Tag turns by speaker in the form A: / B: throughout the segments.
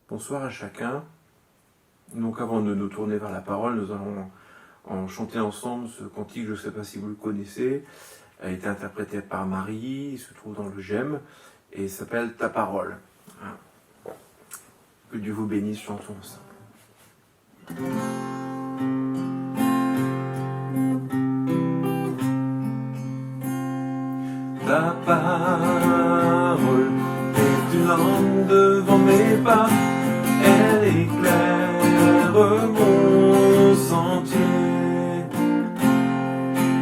A: Bonsoir à chacun. Donc avant de nous tourner vers la parole, nous allons en chanter ensemble ce cantique, je ne sais pas si vous le connaissez, a été interprété par Marie, il se trouve dans le GEM, et il s'appelle Ta parole. Que Dieu vous bénisse, chantons ensemble. Ta parole est une lampe devant mes pas, elle éclaire mon sentier.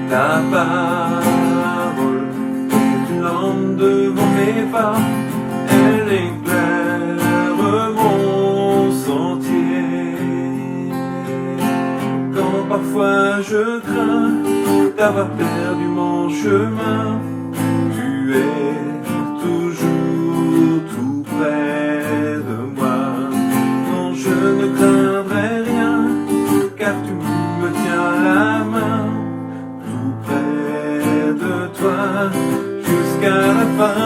A: Ta parole est une lampe devant mes pas, elle éclaire mon sentier. Quand parfois je crains d'avoir perdu mon chemin, tu es toujours tout près de moi. Non, je ne craindrai rien, car tu me tiens la main, tout près de toi, jusqu'à la fin.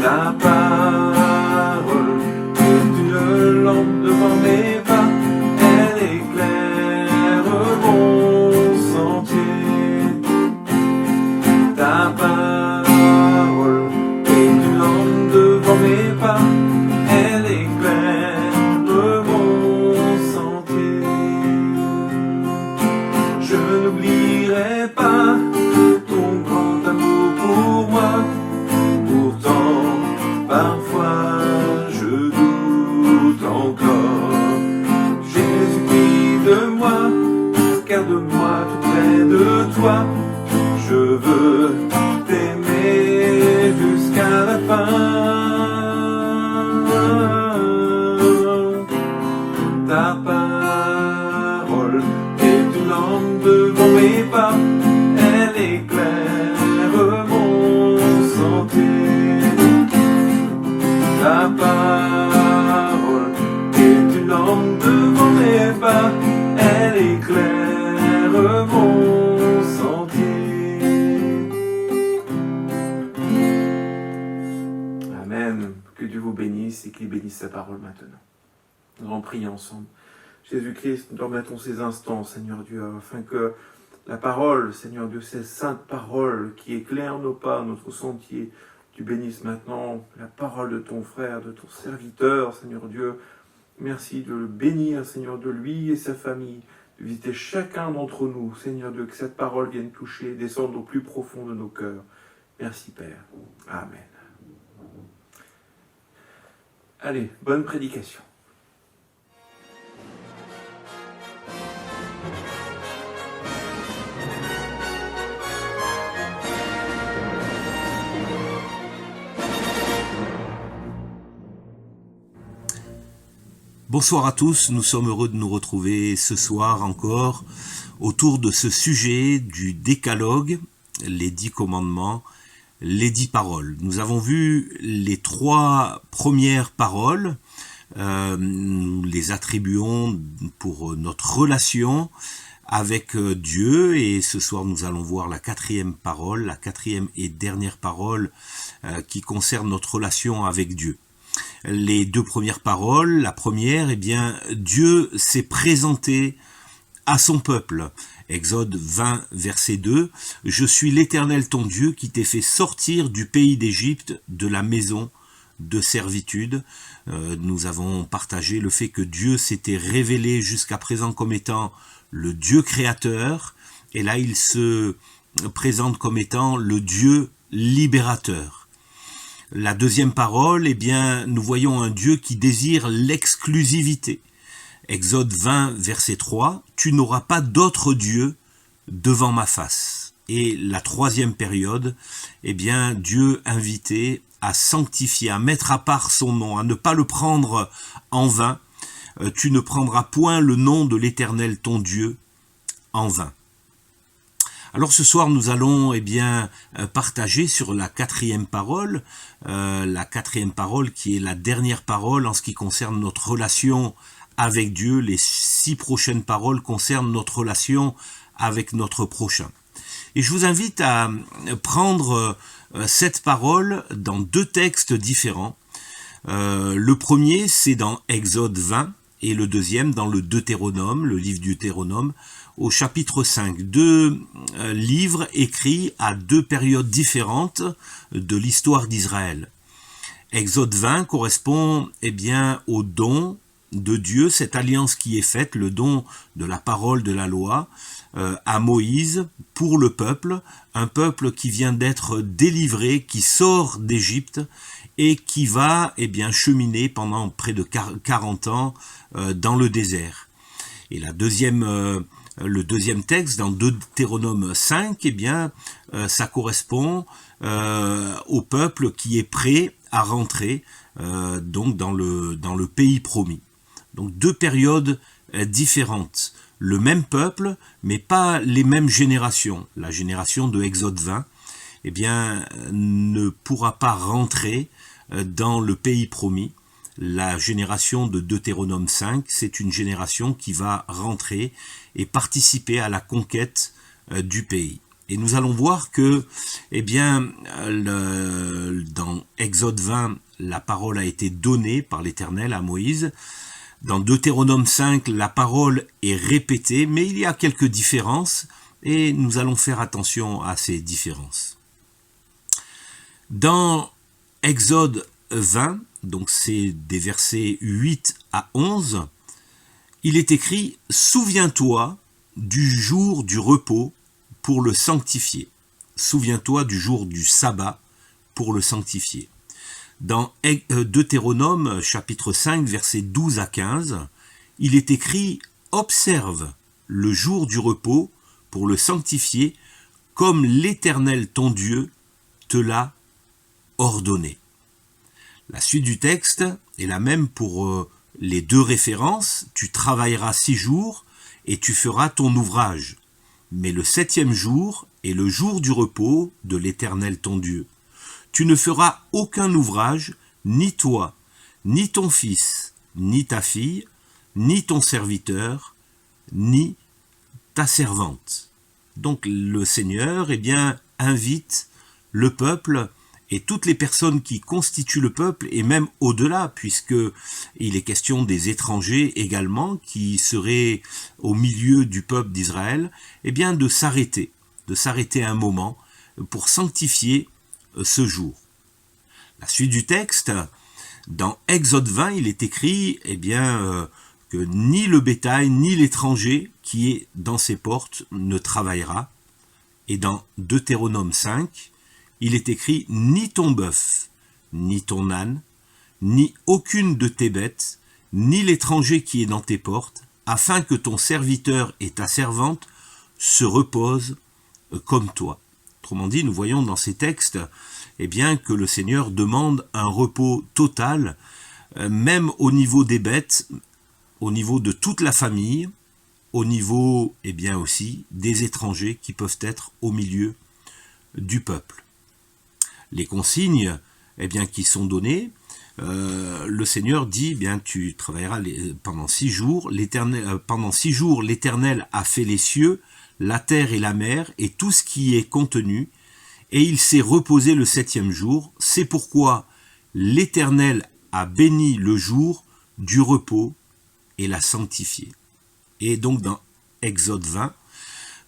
A: Ta parole est une lampe devant mes pas, elle éclaire mon sentier. Ta parole est une lampe devant mes pas, elle éclaire mon sentier. Je n'oublierai pas ton grand amour pour moi, pourtant parfois je doute encore. Jésus, prie de moi, garde-moi tout près de toi. Je veux t'aimer jusqu'à la fin. Ta parole est une lampe devant mes pas, elle éclaire mon sentier. Ta parole est une lampe devant mes pas, elle éclaire mon sentier. Amen. Que Dieu vous bénisse et qu'il bénisse sa parole maintenant. Nous allons prier ensemble. Jésus-Christ, nous te remettons ces instants, Seigneur Dieu, afin que la parole, Seigneur Dieu, cette sainte parole qui éclaire nos pas, notre sentier, tu bénisses maintenant la parole de ton frère, de ton serviteur, Seigneur Dieu. Merci de le bénir, Seigneur, de lui et sa famille, de visiter chacun d'entre nous, Seigneur Dieu, que cette parole vienne toucher, descendre au plus profond de nos cœurs. Merci, Père. Amen. Allez, bonne prédication.
B: Bonsoir à tous, nous sommes heureux de nous retrouver ce soir encore autour de ce sujet du décalogue, les 10 commandements, les 10 paroles. Nous avons vu les 3 premières paroles, nous les attribuons pour notre relation avec Dieu, et ce soir nous allons voir la 4e parole, la 4e et dernière parole qui concerne notre relation avec Dieu. Les 2 premières paroles, la première, Dieu s'est présenté à son peuple. Exode 20, verset 2, « Je suis l'Éternel ton Dieu qui t'ai fait sortir du pays d'Égypte, de la maison de servitude. » Nous avons partagé le fait que Dieu s'était révélé jusqu'à présent comme étant le Dieu créateur, et là il se présente comme étant le Dieu libérateur. La 2e parole, nous voyons un Dieu qui désire l'exclusivité. Exode 20, verset 3, « Tu n'auras pas d'autre Dieu devant ma face. » Et la 3e période, Dieu invitait à sanctifier, à mettre à part son nom, à ne pas le prendre en vain. « Tu ne prendras point le nom de l'Éternel ton Dieu en vain. » Alors ce soir, nous allons partager sur la 4e parole, qui est la dernière parole en ce qui concerne notre relation avec Dieu. Les 6 prochaines paroles concernent notre relation avec notre prochain. Et je vous invite à prendre cette parole dans deux textes différents. Le premier, c'est dans Exode 20, et le deuxième dans le Deutéronome, le livre du Deutéronome, au chapitre 5. Deux livres écrits à deux périodes différentes de l'histoire d'Israël. Exode 20 correspond au don de Dieu, cette alliance qui est faite, le don de la parole de la loi à Moïse pour le peuple, un peuple qui vient d'être délivré, qui sort d'Égypte et qui va cheminer pendant près de 40 ans dans le désert. Et le deuxième texte, dans Deutéronome 5, ça correspond au peuple qui est prêt à rentrer donc dans le pays promis. Donc deux périodes différentes. Le même peuple, mais pas les mêmes générations. La génération de Exode 20, ne pourra pas rentrer dans le pays promis. La génération de Deutéronome 5, c'est une génération qui va rentrer et participer à la conquête du pays. Et nous allons voir que, dans Exode 20, la parole a été donnée par l'Éternel à Moïse. Dans Deutéronome 5, la parole est répétée, mais il y a quelques différences, et nous allons faire attention à ces différences. Dans Exode 20, donc c'est des versets 8 à 11, il est écrit « Souviens-toi du jour du repos pour le sanctifier. Souviens-toi du jour du sabbat pour le sanctifier. » Dans Deutéronome chapitre 5, versets 12 à 15, il est écrit « Observe le jour du repos pour le sanctifier comme l'Éternel ton Dieu te l'a ordonné. » La suite du texte est la même pour les deux références. « Tu travailleras 6 jours et tu feras ton ouvrage. Mais le 7e jour est le jour du repos de l'Éternel ton Dieu. Tu ne feras aucun ouvrage, ni toi, ni ton fils, ni ta fille, ni ton serviteur, ni ta servante. » Donc le Seigneur invite le peuple et toutes les personnes qui constituent le peuple, et même au-delà, puisqu'il est question des étrangers également, qui seraient au milieu du peuple d'Israël, de s'arrêter un moment pour sanctifier ce jour. La suite du texte, dans Exode 20, il est écrit que ni le bétail, ni l'étranger qui est dans ses portes ne travaillera. Et dans Deutéronome 5, il est écrit « Ni ton bœuf, ni ton âne, ni aucune de tes bêtes, ni l'étranger qui est dans tes portes, afin que ton serviteur et ta servante se reposent comme toi. » Autrement dit, nous voyons dans ces textes que le Seigneur demande un repos total, même au niveau des bêtes, au niveau de toute la famille, au niveau aussi des étrangers qui peuvent être au milieu du peuple. Les consignes qui sont données, le Seigneur dit tu travailleras pendant 6 jours. Pendant 6 jours, l'Éternel a fait les cieux, la terre et la mer et tout ce qui est contenu, et il s'est reposé le 7e jour. C'est pourquoi l'Éternel a béni le jour du repos et l'a sanctifié. Et donc dans Exode 20,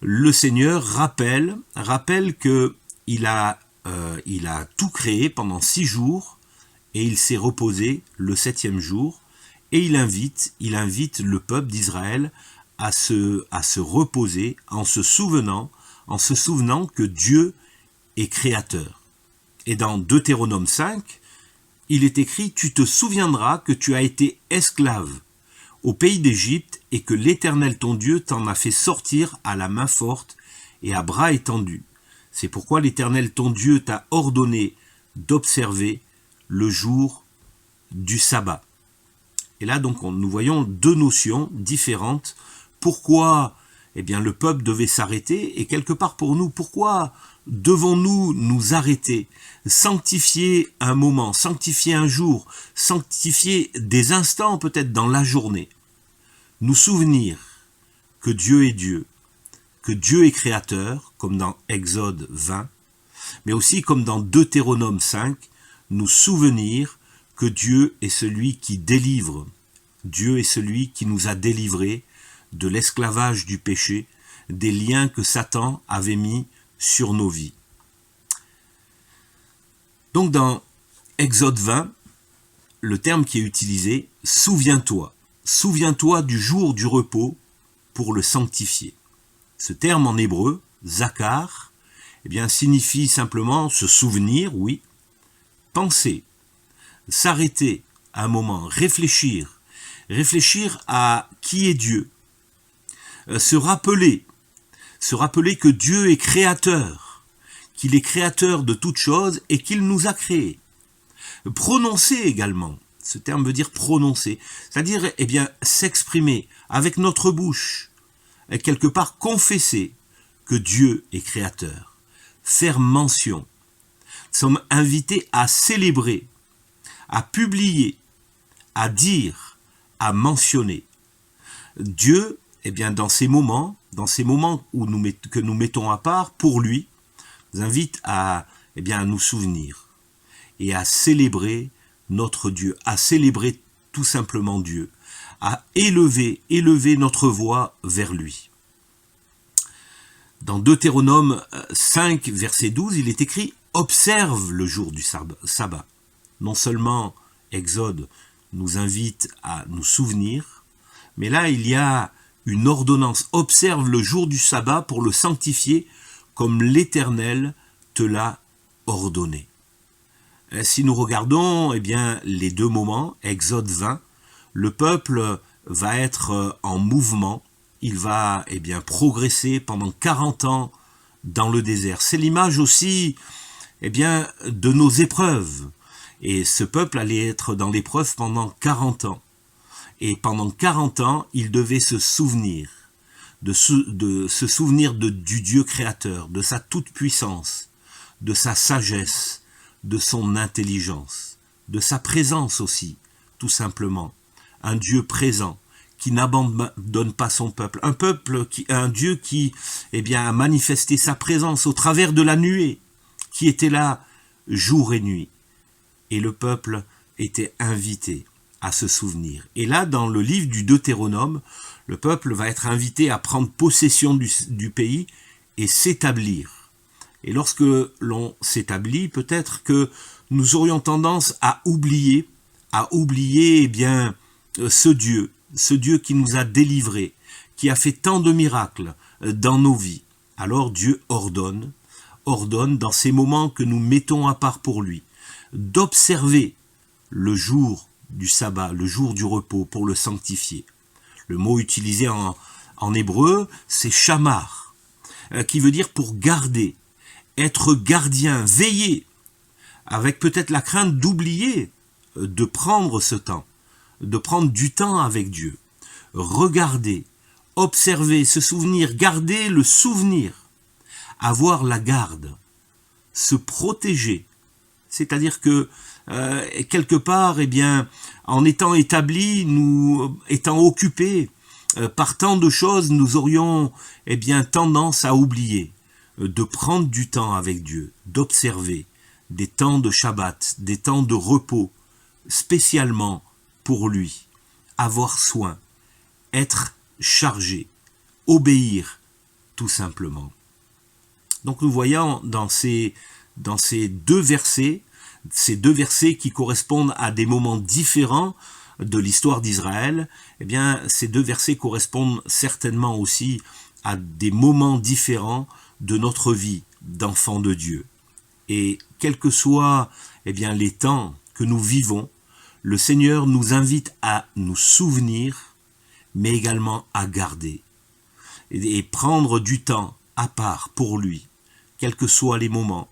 B: le Seigneur rappelle que il a tout créé pendant 6 jours et il s'est reposé le 7e jour, et il invite le peuple d'Israël à se reposer en se souvenant que Dieu est créateur. Et dans Deutéronome 5, il est écrit « Tu te souviendras que tu as été esclave au pays d'Égypte et que l'Éternel ton Dieu t'en a fait sortir à la main forte et à bras étendus. C'est pourquoi l'Éternel ton Dieu t'a ordonné d'observer le jour du sabbat. » Et là, donc, nous voyons deux notions différentes. Pourquoi le peuple devait s'arrêter, et quelque part pour nous, pourquoi devons-nous nous arrêter, sanctifier un moment, sanctifier un jour, sanctifier des instants peut-être dans la journée, nous souvenir que Dieu est Dieu, que Dieu est créateur, comme dans Exode 20, mais aussi comme dans Deutéronome 5, nous souvenir que Dieu est celui qui délivre. Dieu est celui qui nous a délivrés de l'esclavage du péché, des liens que Satan avait mis sur nos vies. Donc dans Exode 20, le terme qui est utilisé, souviens-toi. Souviens-toi du jour du repos pour le sanctifier. Ce terme en hébreu, zakar, signifie simplement se souvenir, oui, penser, s'arrêter un moment, réfléchir à qui est Dieu, se rappeler que Dieu est créateur, qu'il est créateur de toutes choses et qu'il nous a créés. Prononcer également, ce terme veut dire prononcer, c'est-à-dire s'exprimer avec notre bouche, et quelque part confesser que Dieu est créateur, faire mention. Nous sommes invités à célébrer, à publier, à dire, à mentionner. Dieu, dans ces moments où que nous mettons à part pour lui, nous invite à nous souvenir et à célébrer notre Dieu, à célébrer tout simplement Dieu, à élever notre voix vers lui. Dans Deutéronome 5, verset 12, il est écrit « Observe le jour du sabbat ». Non seulement Exode nous invite à nous souvenir, mais là il y a une ordonnance. Observe le jour du sabbat pour le sanctifier comme l'Éternel te l'a ordonné. Si nous regardons les deux moments, Exode 20, le peuple va être en mouvement, il va progresser pendant 40 ans dans le désert. C'est l'image aussi de nos épreuves. Et ce peuple allait être dans l'épreuve pendant 40 ans. Et pendant 40 ans, il devait se souvenir, du Dieu créateur, de sa toute-puissance, de sa sagesse, de son intelligence, de sa présence aussi, tout simplement. Un Dieu présent, qui n'abandonne pas son peuple. Un Dieu qui a manifesté sa présence au travers de la nuée, qui était là jour et nuit. Et le peuple était invité à se souvenir. Et là, dans le livre du Deutéronome, le peuple va être invité à prendre possession du pays et s'établir. Et lorsque l'on s'établit, peut-être que nous aurions tendance à oublier ce Dieu qui nous a délivrés, qui a fait tant de miracles dans nos vies. Alors Dieu ordonne dans ces moments que nous mettons à part pour lui, d'observer le jour du sabbat, le jour du repos, pour le sanctifier. Le mot utilisé en hébreu, c'est shamar, qui veut dire pour garder, être gardien, veiller, avec peut-être la crainte d'oublier, de prendre ce temps, de prendre du temps avec Dieu. Regarder, observer, se souvenir, garder le souvenir, avoir la garde, se protéger. C'est-à-dire que, quelque part, en étant établis, nous étant occupés par tant de choses, nous aurions tendance à oublier de prendre du temps avec Dieu, d'observer des temps de Shabbat, des temps de repos, spécialement pour lui, avoir soin, être chargé, obéir, tout simplement. Donc nous voyons dans ces deux versets qui correspondent à des moments différents de l'histoire d'Israël, ces deux versets correspondent certainement aussi à des moments différents de notre vie d'enfants de Dieu. Et quels que soient les temps que nous vivons, le Seigneur nous invite à nous souvenir, mais également à garder et prendre du temps à part pour lui, quels que soient les moments,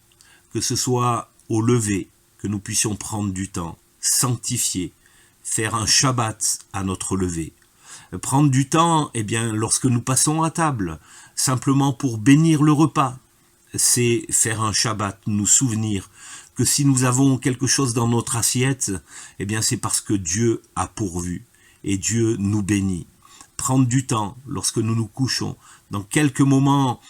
B: que ce soit au lever, que nous puissions prendre du temps, sanctifier, faire un Shabbat à notre lever. Prendre du temps, lorsque nous passons à table, simplement pour bénir le repas, c'est faire un Shabbat, nous souvenir que si nous avons quelque chose dans notre assiette, c'est parce que Dieu a pourvu et Dieu nous bénit. Prendre du temps, lorsque nous nous couchons, dans quelques moments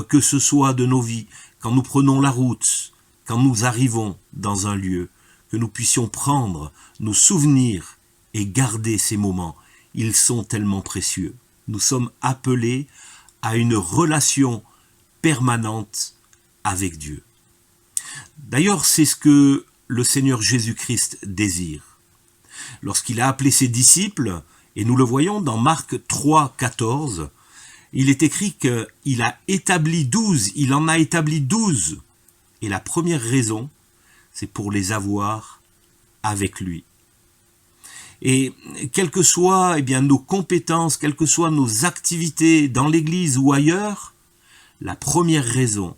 B: que ce soit de nos vies, quand nous prenons la route, quand nous arrivons dans un lieu, que nous puissions prendre, nous souvenir et garder ces moments. Ils sont tellement précieux. Nous sommes appelés à une relation permanente avec Dieu. D'ailleurs, c'est ce que le Seigneur Jésus-Christ désire. Lorsqu'il a appelé ses disciples, et nous le voyons dans Marc 3, 14, il est écrit qu'il a établi 12, il en a établi 12. Et la première raison, c'est pour les avoir avec lui. Et quelles que soient nos compétences, quelles que soient nos activités dans l'Église ou ailleurs, la première raison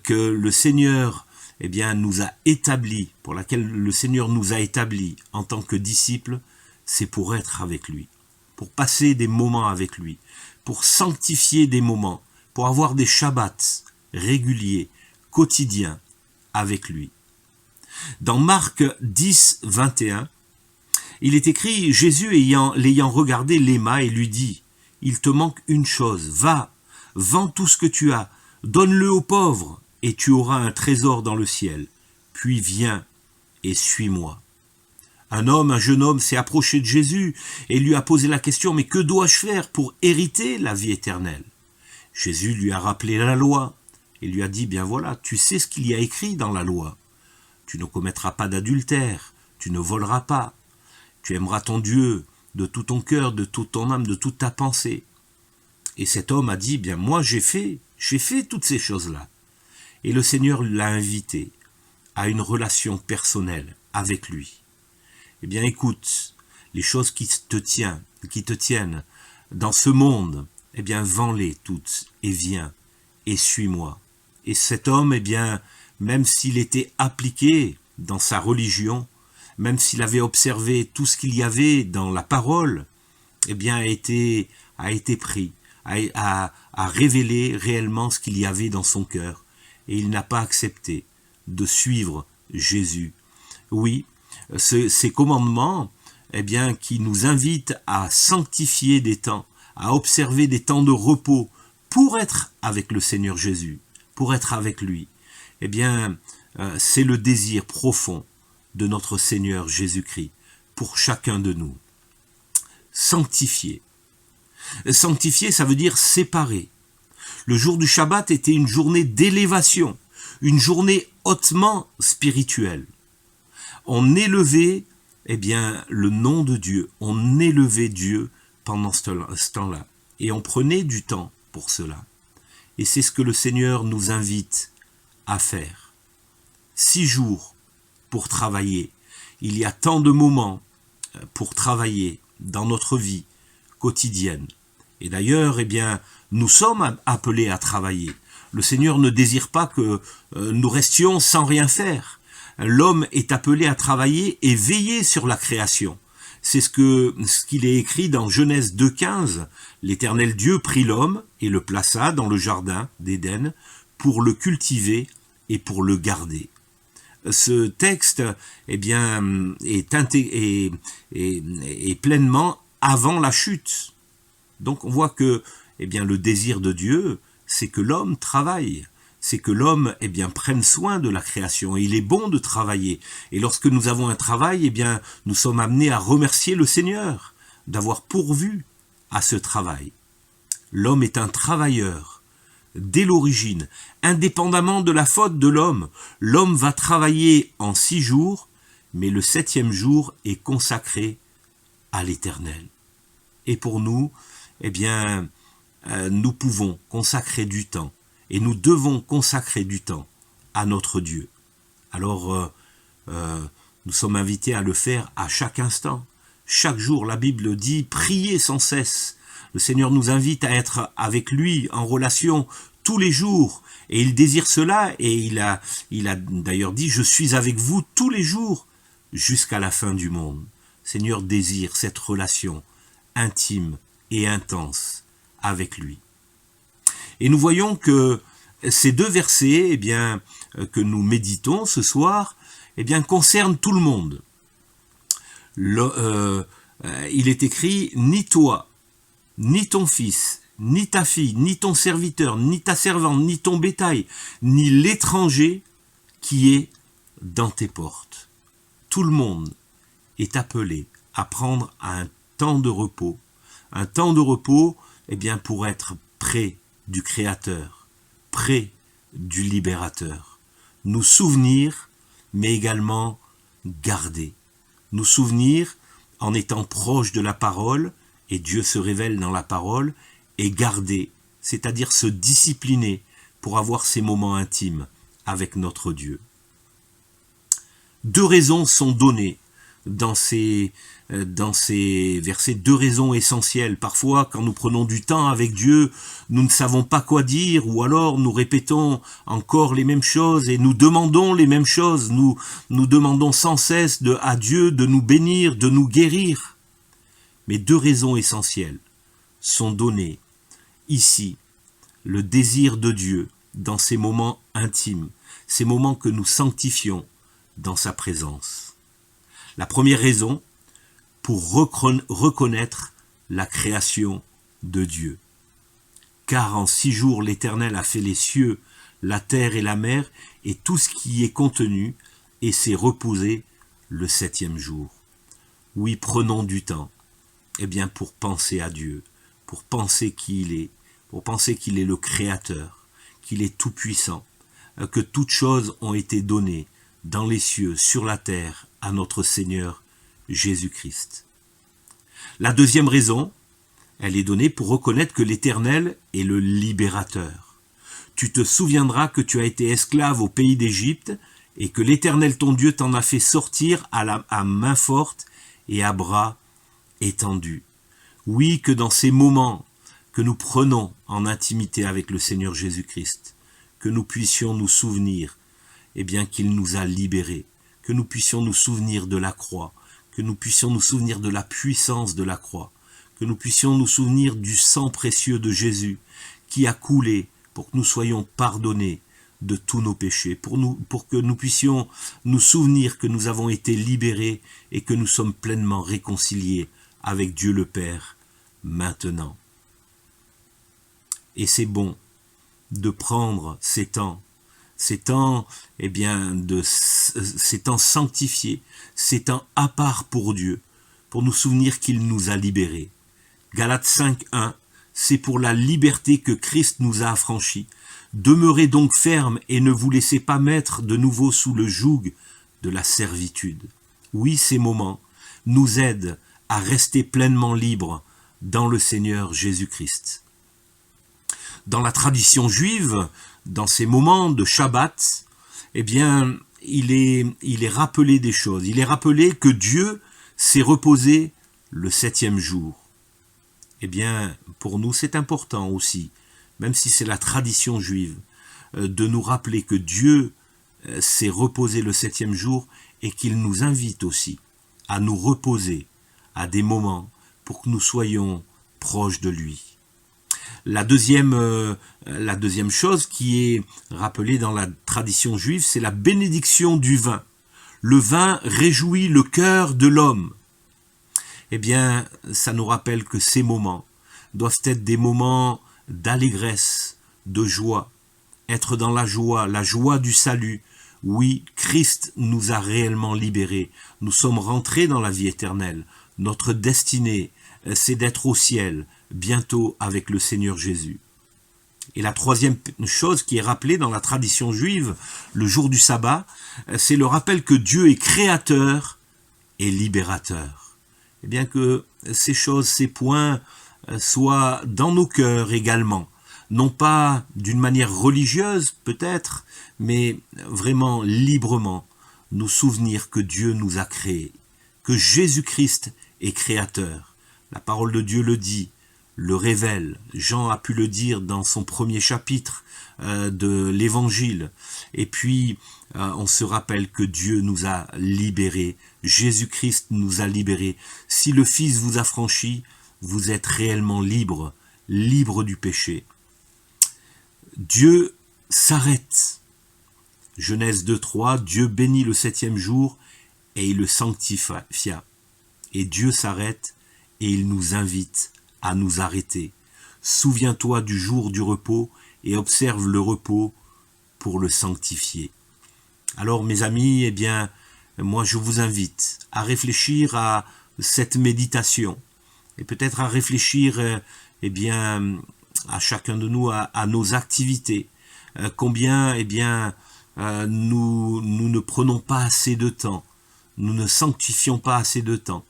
B: que le Seigneur nous a établi, pour laquelle le Seigneur nous a établis en tant que disciples, c'est pour être avec lui, pour passer des moments avec lui, pour sanctifier des moments, pour avoir des Shabbats réguliers, quotidiens avec lui. Dans Marc 10, 21, il est écrit, Jésus l'ayant regardé l'aima et lui dit, « Il te manque une chose, va, vends tout ce que tu as, donne-le aux pauvres, et tu auras un trésor dans le ciel. Puis viens et suis-moi. » Un jeune homme s'est approché de Jésus et lui a posé la question, « Mais que dois-je faire pour hériter la vie éternelle ?» Jésus lui a rappelé la loi et lui a dit, « Bien voilà, tu sais ce qu'il y a écrit dans la loi. Tu ne commettras pas d'adultère, tu ne voleras pas, tu aimeras ton Dieu de tout ton cœur, de toute ton âme, de toute ta pensée. » Et cet homme a dit, « Bien moi j'ai fait toutes ces choses-là. » Et le Seigneur l'a invité à une relation personnelle avec lui. Eh bien écoute, les choses qui te tiennent dans ce monde, vends-les toutes et viens et suis-moi. Et cet homme, même s'il était appliqué dans sa religion, même s'il avait observé tout ce qu'il y avait dans la parole, a été pris, a révélé réellement ce qu'il y avait dans son cœur. Et il n'a pas accepté de suivre Jésus. Oui, ces commandements, qui nous invitent à sanctifier des temps, à observer des temps de repos pour être avec le Seigneur Jésus, pour être avec lui, c'est le désir profond de notre Seigneur Jésus-Christ pour chacun de nous. Sanctifier. Sanctifier, ça veut dire séparer. Le jour du Shabbat était une journée d'élévation, une journée hautement spirituelle. On élevait le nom de Dieu, on élevait Dieu pendant ce temps-là. Et on prenait du temps pour cela. Et c'est ce que le Seigneur nous invite à faire. 6 jours pour travailler. Il y a tant de moments pour travailler dans notre vie quotidienne. Et d'ailleurs, nous sommes appelés à travailler. Le Seigneur ne désire pas que nous restions sans rien faire. L'homme est appelé à travailler et veiller sur la création. C'est ce qu'il est écrit dans Genèse 2,15. L'Éternel Dieu prit l'homme et le plaça dans le jardin d'Éden pour le cultiver et pour le garder. Ce texte est pleinement avant la chute. Donc on voit que le désir de Dieu, c'est que l'homme travaille, c'est que l'homme prenne soin de la création. Et il est bon de travailler. Et lorsque nous avons un travail, nous sommes amenés à remercier le Seigneur d'avoir pourvu à ce travail. L'homme est un travailleur dès l'origine, indépendamment de la faute de l'homme. L'homme va travailler en 6 jours, mais le 7e jour est consacré à l'Éternel. Et pour nous, nous pouvons consacrer du temps, et nous devons consacrer du temps à notre Dieu. Alors, nous sommes invités à le faire à chaque instant. Chaque jour, la Bible dit, priez sans cesse. Le Seigneur nous invite à être avec lui en relation tous les jours. Et il désire cela, et il a d'ailleurs dit, je suis avec vous tous les jours jusqu'à la fin du monde. Le Seigneur désire cette relation intime et intense avec lui. Et nous voyons que ces 2 versets, que nous méditons ce soir, concernent tout le monde. Il est écrit, ni toi, ni ton fils, ni ta fille, ni ton serviteur, ni ta servante, ni ton bétail, ni l'étranger qui est dans tes portes. Tout le monde est appelé à prendre un temps de repos. Un temps de repos, eh bien, pour être près du Créateur, près du Libérateur. Nous souvenir, mais également garder. Nous souvenir en étant proche de la parole, et Dieu se révèle dans la parole, et garder, c'est-à-dire se discipliner pour avoir ces moments intimes avec notre Dieu. 2 raisons sont données dans ces versets, 2 raisons essentielles. Parfois, quand nous prenons du temps avec Dieu, nous ne savons pas quoi dire, ou alors nous répétons encore les mêmes choses et nous demandons les mêmes choses. Nous demandons sans cesse à Dieu de nous bénir, de nous guérir. Mais 2 raisons essentielles sont données ici. Le désir de Dieu dans ces moments intimes, ces moments que nous sanctifions dans sa présence. La première raison, pour reconnaître la création de Dieu. Car en 6 jours l'Éternel a fait les cieux, la terre et la mer, et tout ce qui y est contenu, et s'est reposé le 7e jour. Oui, prenons du temps, eh bien, pour penser à Dieu, pour penser qui il est, pour penser qu'il est le Créateur, qu'il est tout-puissant, que toutes choses ont été données dans les cieux, sur la terre, à notre Seigneur Jésus-Christ. La deuxième raison, elle est donnée pour reconnaître que l'Éternel est le libérateur. Tu te souviendras que tu as été esclave au pays d'Égypte et que l'Éternel ton Dieu t'en a fait sortir à main forte et à bras étendus. Oui, que dans ces moments que nous prenons en intimité avec le Seigneur Jésus-Christ, que nous puissions nous souvenir, eh bien, qu'il nous a libérés, que nous puissions nous souvenir de la croix, que nous puissions nous souvenir de la puissance de la croix, que nous puissions nous souvenir du sang précieux de Jésus qui a coulé pour que nous soyons pardonnés de tous nos péchés, pour que nous puissions nous souvenir que nous avons été libérés et que nous sommes pleinement réconciliés avec Dieu le Père maintenant. Et c'est bon de prendre ces temps, eh bien, ces temps sanctifiés, ces temps à part pour Dieu, pour nous souvenir qu'il nous a libérés. Galates 5:1, c'est pour la liberté que Christ nous a affranchis. Demeurez donc fermes et ne vous laissez pas mettre de nouveau sous le joug de la servitude. Oui, ces moments nous aident à rester pleinement libres dans le Seigneur Jésus-Christ. Dans la tradition juive, dans ces moments de Shabbat, eh bien, il est rappelé des choses. Il est rappelé que Dieu s'est reposé le 7e jour. Eh bien, pour nous, c'est important aussi, même si c'est la tradition juive, de nous rappeler que Dieu s'est reposé le 7e jour et qu'il nous invite aussi à nous reposer à des moments pour que nous soyons proches de lui. La deuxième chose qui est rappelée dans la tradition juive, c'est la bénédiction du vin. Le vin réjouit le cœur de l'homme. Eh bien, ça nous rappelle que ces moments doivent être des moments d'allégresse, de joie, être dans la joie du salut. Oui, Christ nous a réellement libérés. Nous sommes rentrés dans la vie éternelle. Notre destinée, c'est d'être au ciel, bientôt avec le Seigneur Jésus. Et la troisième chose qui est rappelée dans la tradition juive, le jour du sabbat, c'est le rappel que Dieu est créateur et libérateur. Et bien que ces choses, ces points soient dans nos cœurs également, non pas d'une manière religieuse peut-être, mais vraiment librement, nous souvenir que Dieu nous a créés, que Jésus-Christ est créateur. La parole de Dieu le dit, le révèle. Jean a pu le dire dans son premier chapitre de l'Évangile. Et puis, on se rappelle que Dieu nous a libérés. Jésus-Christ nous a libérés. Si le Fils vous a franchi, vous êtes réellement libre, libre du péché. Dieu s'arrête. Genèse 2:3, Dieu bénit le 7e jour et il le sanctifia. Et Dieu s'arrête et il nous invite à nous arrêter. Souviens-toi du jour du repos et observe le repos pour le sanctifier. Alors mes amis, eh bien, moi je vous invite à réfléchir à cette méditation et peut-être à réfléchir eh bien, à chacun de nous à nos activités. Combien eh bien, nous ne prenons pas assez de temps, nous ne sanctifions pas assez de temps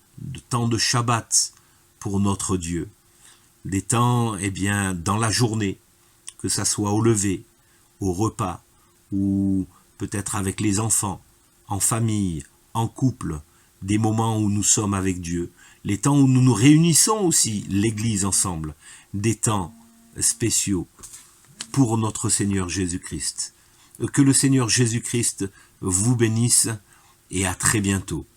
B: de Shabbat pour notre Dieu. Des temps eh bien, dans la journée, que ça soit au lever, au repas, ou peut-être avec les enfants, en famille, en couple, des moments où nous sommes avec Dieu, les temps où nous nous réunissons aussi, l'Église ensemble, des temps spéciaux pour notre Seigneur Jésus-Christ. Que le Seigneur Jésus-Christ vous bénisse et à très bientôt.